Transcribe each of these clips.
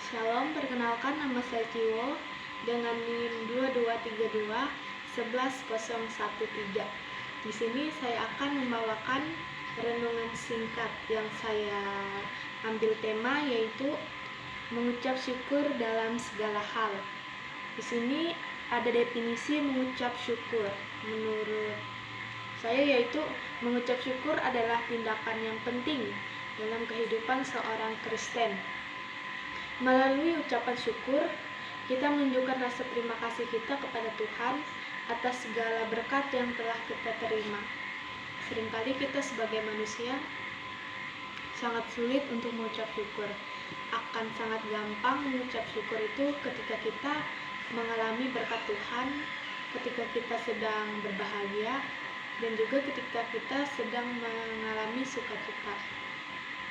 Shalom, perkenalkan nama saya Ciwo dengan NIM 2232111013. Di sini saya akan membawakan renungan singkat yang saya ambil tema yaitu mengucap syukur dalam segala hal. Di sini ada definisi mengucap syukur. Menurut saya yaitu mengucap syukur adalah tindakan yang penting dalam kehidupan seorang Kristen. Melalui ucapan syukur, kita menunjukkan rasa terima kasih kita kepada Tuhan atas segala berkat yang telah kita terima. Seringkali kita sebagai manusia sangat sulit untuk mengucap syukur. Akan sangat gampang mengucap syukur itu ketika kita mengalami berkat Tuhan, ketika kita sedang berbahagia, dan juga ketika kita sedang mengalami sukacita.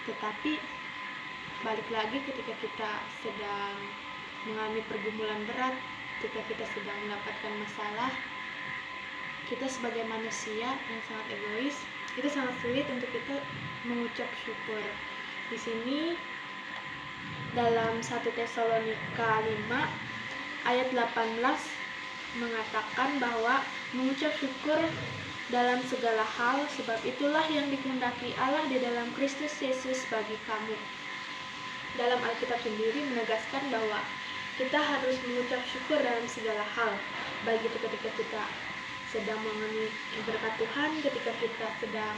Tetapi balik lagi ketika kita sedang mengalami pergumulan berat, ketika kita sedang mendapatkan masalah, kita sebagai manusia yang sangat egois, itu sangat sulit untuk kita mengucap syukur. Di sini dalam 1 Tesalonika 5 ayat 18 mengatakan bahwa mengucap syukur dalam segala hal, sebab itulah yang dikehendaki Allah di dalam Kristus Yesus bagi kamu. Dalam Alkitab sendiri menegaskan bahwa kita harus mengucap syukur dalam segala hal, baik itu ketika kita sedang mengalami berkat Tuhan, ketika kita sedang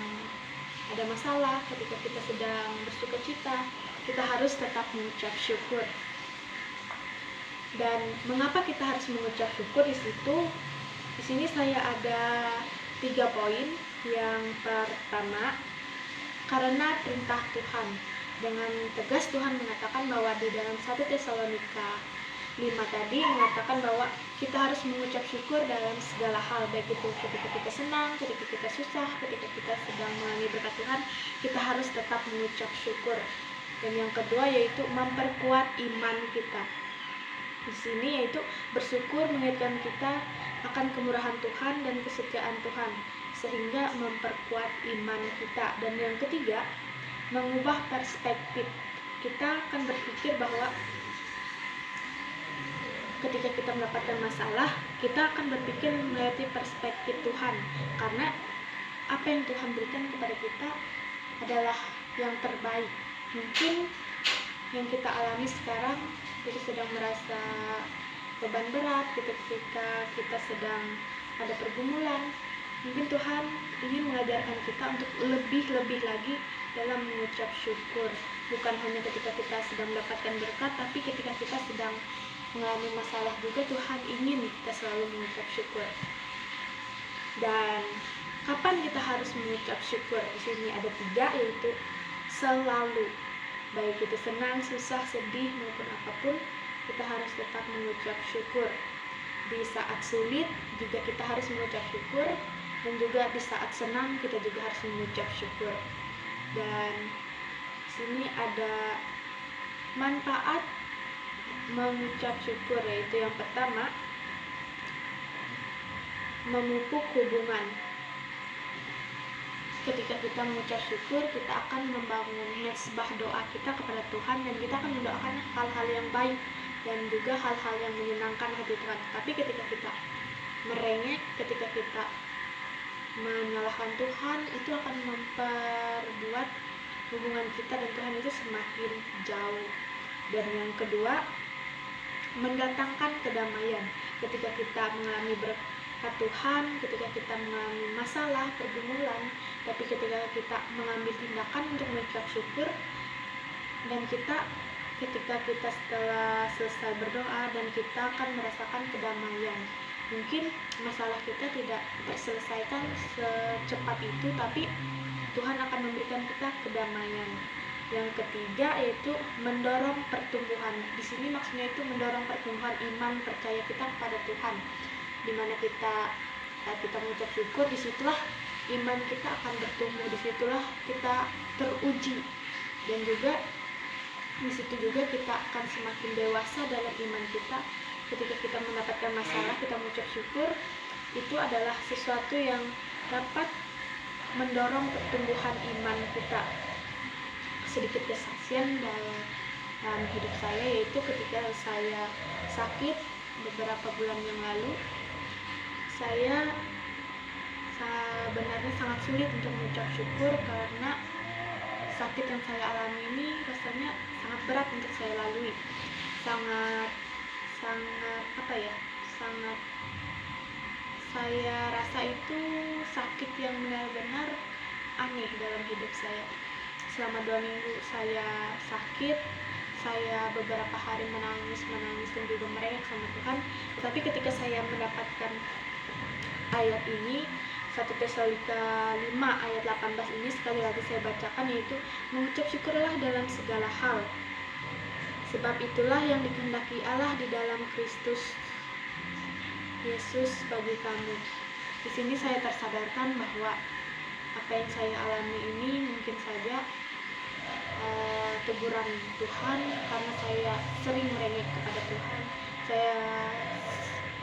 ada masalah, ketika kita sedang bersukacita, kita harus tetap mengucap syukur. Dan mengapa kita harus mengucap syukur di situ? Di sini saya ada 3 poin. Yang pertama, karena perintah Tuhan. Dengan tegas Tuhan mengatakan bahwa di dalam 1 Tesalonika 5 tadi mengatakan bahwa kita harus mengucap syukur dalam segala hal, baik itu ketika kita senang, ketika kita susah, ketika kita sedang mengalami berkat Tuhan, kita harus tetap mengucap syukur. Dan yang kedua yaitu memperkuat iman kita. Di sini yaitu bersyukur mengingatkan kita akan kemurahan Tuhan dan kesetiaan Tuhan, sehingga memperkuat iman kita. Dan yang ketiga, mengubah perspektif. Kita akan berpikir bahwa ketika kita mendapatkan masalah, kita akan berpikir melihat perspektif Tuhan, karena apa yang Tuhan berikan kepada kita adalah yang terbaik. Mungkin yang kita alami sekarang, kita sedang merasa beban berat, ketika kita sedang ada pergumulan, mungkin Tuhan ingin mengajarkan kita untuk lebih lagi dalam mengucap syukur. Bukan hanya ketika kita sedang mendapatkan berkat, tapi ketika kita sedang mengalami masalah juga Tuhan ingin kita selalu mengucap syukur. Dan kapan kita harus mengucap syukur? Di sini ada 3, yaitu selalu. Baik itu senang, susah, sedih maupun apapun, kita harus tetap mengucap syukur. Di saat sulit juga kita harus mengucap syukur, dan juga di saat senang kita juga harus mengucap syukur. Dan sini ada manfaat mengucap syukur, yaitu yang pertama, memupuk hubungan. Ketika kita mengucap syukur, kita akan membangun mezbah doa kita kepada Tuhan, dan kita akan mendoakan hal-hal yang baik dan juga hal-hal yang menyenangkan hati Tuhan. Tapi ketika kita merengek, ketika kita menyalahkan Tuhan, itu akan memperbuat hubungan kita dan Tuhan itu semakin jauh. Dan yang kedua, mendatangkan kedamaian. Ketika kita mengalami berkat Tuhan, ketika kita mengalami masalah, pergumulan, tapi ketika kita mengambil tindakan untuk mengucap syukur, dan ketika kita setelah selesai berdoa, dan kita akan merasakan kedamaian. Mungkin masalah kita tidak terselesaikan secepat itu, tapi Tuhan akan memberikan kita kedamaian. Yang ketiga yaitu mendorong pertumbuhan. Di sini maksudnya itu mendorong pertumbuhan iman percaya kita kepada Tuhan. Dimana saat kita mengucap syukur, disitulah iman kita akan bertumbuh, disitulah kita teruji, dan juga disitu juga kita akan semakin dewasa dalam iman kita. Ketika kita mendapatkan masalah, kita mengucap syukur, itu adalah sesuatu yang dapat mendorong pertumbuhan iman kita. Sedikit kesaksian dalam hidup saya, yaitu ketika saya sakit beberapa bulan yang lalu. Saya sebenarnya sangat sulit untuk mengucap syukur karena sakit yang saya alami ini rasanya sangat berat untuk saya lalui. Sangat sangat saya rasa itu sakit yang benar-benar aneh dalam hidup saya. Selama 2 minggu saya sakit, saya beberapa hari menangis dan juga merengek sama Tuhan. Tetapi ketika saya mendapatkan ayat ini, 1 Tesalonika 5 ayat 18 ini sekali lagi saya bacakan, yaitu mengucap syukurlah dalam segala hal, sebab itulah yang dikehendaki Allah di dalam Kristus Yesus bagi kamu. Di sini saya tersadarkan bahwa apa yang saya alami ini mungkin saja teguran Tuhan, karena saya sering merengek kepada Tuhan. Saya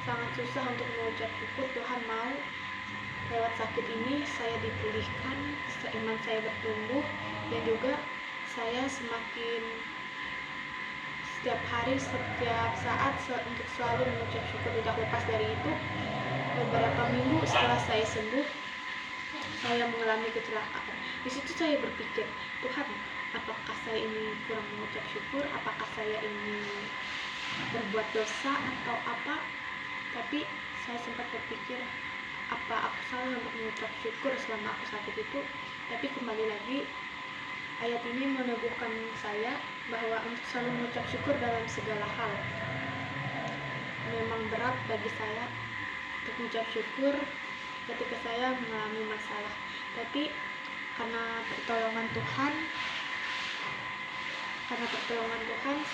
sangat susah untuk mengucap syukur. Tuhan mau lewat sakit ini saya dipulihkan, iman saya bertumbuh, dan juga saya semakin setiap hari, setiap saat untuk selalu mengucap syukur. Tidak lepas dari itu, beberapa minggu setelah saya sembuh, saya mengalami kecelakaan. Di situ saya berpikir, Tuhan, apakah saya ini kurang mengucap syukur? Apakah saya ini berbuat dosa atau apa? Tapi saya sempat berpikir, apa aku salah untuk mengucap syukur selama aku sakit itu? Tapi kembali lagi, ayat ini meneguhkan saya bahwa untuk selalu mengucap syukur dalam segala hal. Memang berat bagi saya untuk mengucap syukur ketika saya mengalami masalah, tapi karena pertolongan Tuhan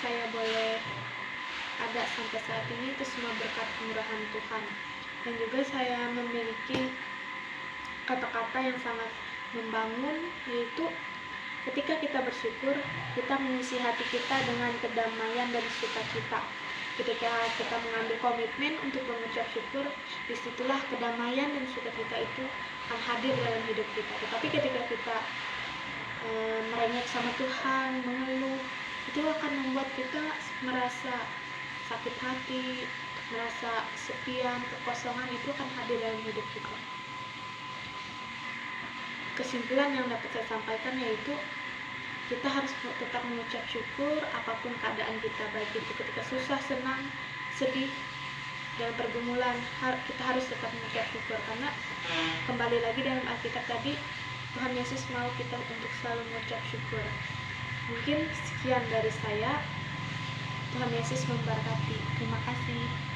saya boleh ada sampai saat ini. Itu semua berkat kemurahan Tuhan. Dan juga saya memiliki kata-kata yang sangat membangun, yaitu ketika kita bersyukur, kita mengisi hati kita dengan kedamaian dan sukacita. Ketika kita mengambil komitmen untuk mengucap syukur, disitulah kedamaian dan sukacita itu akan hadir dalam hidup kita. Tetapi ketika kita merengek sama Tuhan, mengeluh, itu akan membuat kita merasa sakit hati, merasa kesepian, kekosongan itu akan hadir dalam hidup kita. Kesimpulan yang dapat saya sampaikan yaitu kita harus tetap mengucap syukur apapun keadaan kita, baik itu ketika susah, senang, sedih, dalam pergumulan, kita harus tetap mengucap syukur, karena kembali lagi dalam Alkitab tadi, Tuhan Yesus mau kita untuk selalu mengucap syukur. Mungkin sekian dari saya. Tuhan Yesus memberkati. Terima kasih.